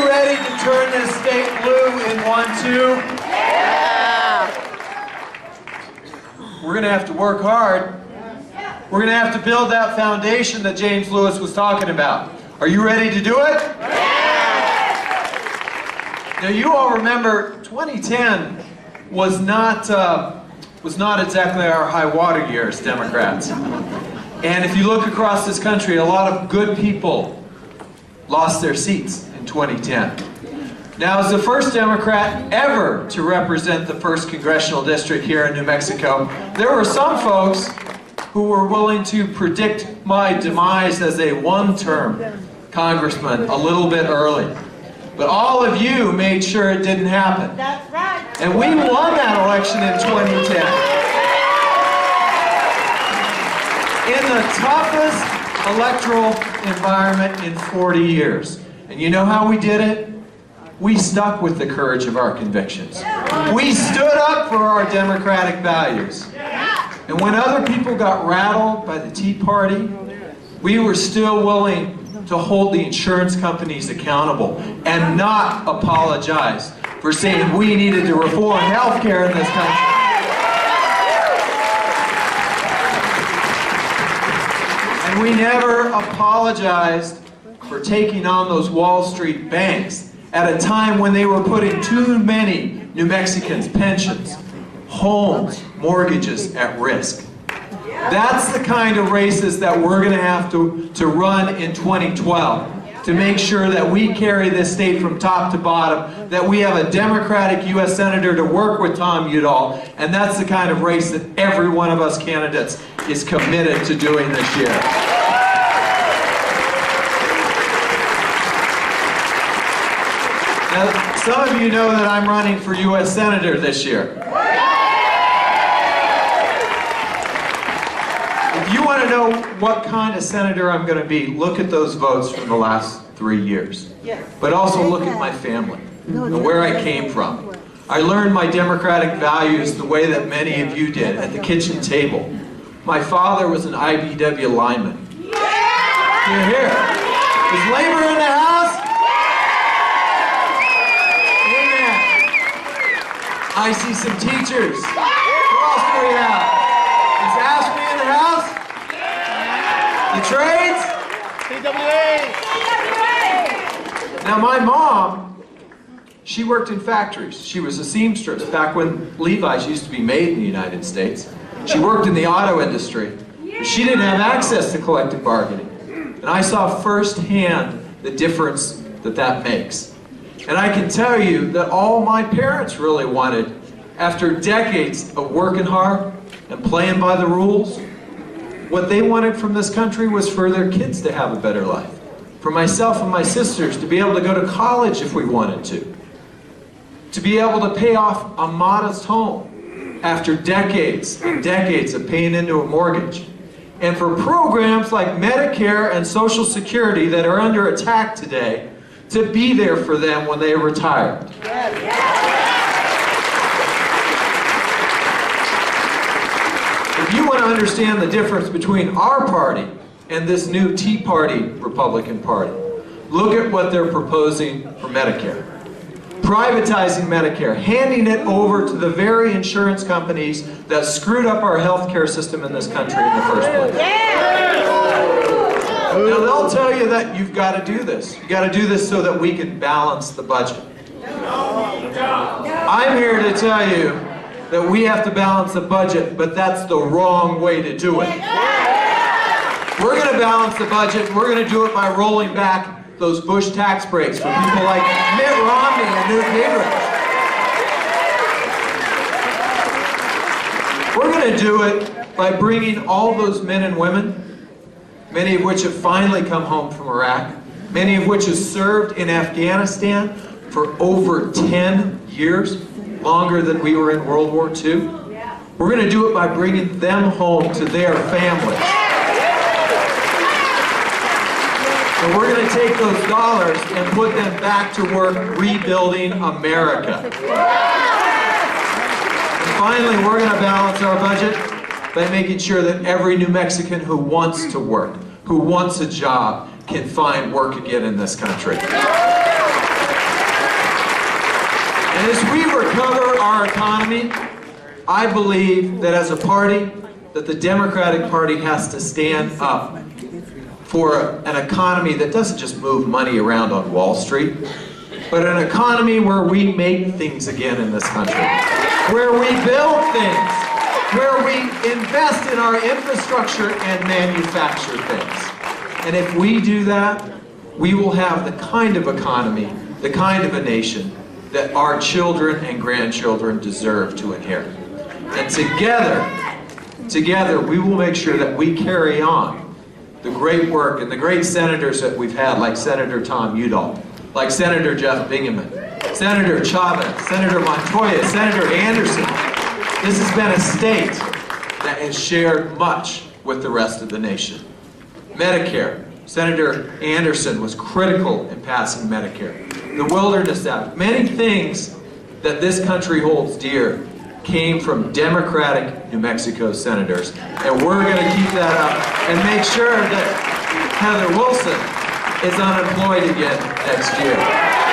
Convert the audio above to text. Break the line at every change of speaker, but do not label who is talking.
you ready to turn this state blue in 1-2?
Yeah!
We're going to have to work hard. We're going to have to build that foundation that James Lewis was talking about. Are you ready to do it? Now you all remember 2010 was not exactly our high water year as Democrats. And if you look across this country, a lot of good people lost their seats in 2010. Now, as the first Democrat ever to represent the 1st Congressional District here in New Mexico, there were some folks who were willing to predict my demise as a one-term congressman a little bit early. But all of you made sure it didn't happen.
That's right.
And we won that election in 2010. In the toughest electoral environment in 40 years. And you know how we did it? We stuck with the courage of our convictions. We stood up for our democratic values. And when other people got rattled by the Tea Party, we were still willing to hold the insurance companies accountable and not apologize for saying we needed to reform health care in this country. And we never apologized for taking on those Wall Street banks at a time when they were putting too many New Mexicans' pensions, homes, mortgages at risk. That's the kind of races that we're going to have to run in 2012 to make sure that we carry this state from top to bottom, that we have a Democratic U.S. Senator to work with Tom Udall, and that's the kind of race that every one of us candidates is committed to doing this year. Now, some of you know that I'm running for U.S. Senator this year. If you want to know what kind of senator I'm going to be, look at those votes from the last 3 years. But also look at my family and where I came from. I learned my democratic values the way that many of you did, at the kitchen table. My father was an IBW lineman. You're here. Is labor in the house? Amen. I see some teachers. Who else do we have? Is Ashley in the house? The trades? Now my mom, she worked in factories. She was a seamstress back when Levi's used to be made in the United States. She worked in the auto industry. But she didn't have access to collective bargaining. And I saw firsthand the difference that that makes. And I can tell you that all my parents really wanted, after decades of working hard and playing by the rules, what they wanted from this country was for their kids to have a better life. For myself and my sisters to be able to go to college if we wanted to be able to pay off a modest home after decades and decades of paying into a mortgage, and for programs like Medicare and Social Security that are under attack today to be there for them when they retire. If you want to understand the difference between our party and this new Tea Party Republican Party, look at what they're proposing for Medicare. Privatizing Medicare, handing it over to the very insurance companies that screwed up our health care system in this country in the first place. Now they'll tell you that you've got to do this. You've got to do this so that we can balance the budget. I'm here to tell you that we have to balance the budget, but that's the wrong way to do it. We're going to balance the budget, and we're going to do it by rolling back those Bush tax breaks for people like Mitt Romney and Newt Gingrich. We're going to do it by bringing all those men and women, many of which have finally come home from Iraq, many of which have served in Afghanistan for over 10 years, longer than we were in World War II. We're going to do it by bringing them home to their families. And we're going to take those dollars and put them back to work rebuilding America. And finally, we're going to balance our budget by making sure that every New Mexican who wants to work, who wants a job, can find work again in this country. And as we recover our economy, I believe that as a party, that the Democratic Party has to stand up for an economy that doesn't just move money around on Wall Street, but an economy where we make things again in this country, where we build things, where we invest in our infrastructure and manufacture things. And if we do that, we will have the kind of economy, the kind of a nation that our children and grandchildren deserve to inherit. And together we will make sure that we carry on the great work and the great senators that we've had, like Senator Tom Udall, like Senator Jeff Bingaman, Senator Chavez, Senator Montoya, Senator Anderson. This has been a state that has shared much with the rest of the nation. Medicare, Senator Anderson was critical in passing Medicare. The Wilderness Act, many things that this country holds dear came from Democratic New Mexico senators. And we're going to keep that up and make sure that Heather Wilson is unemployed again next year.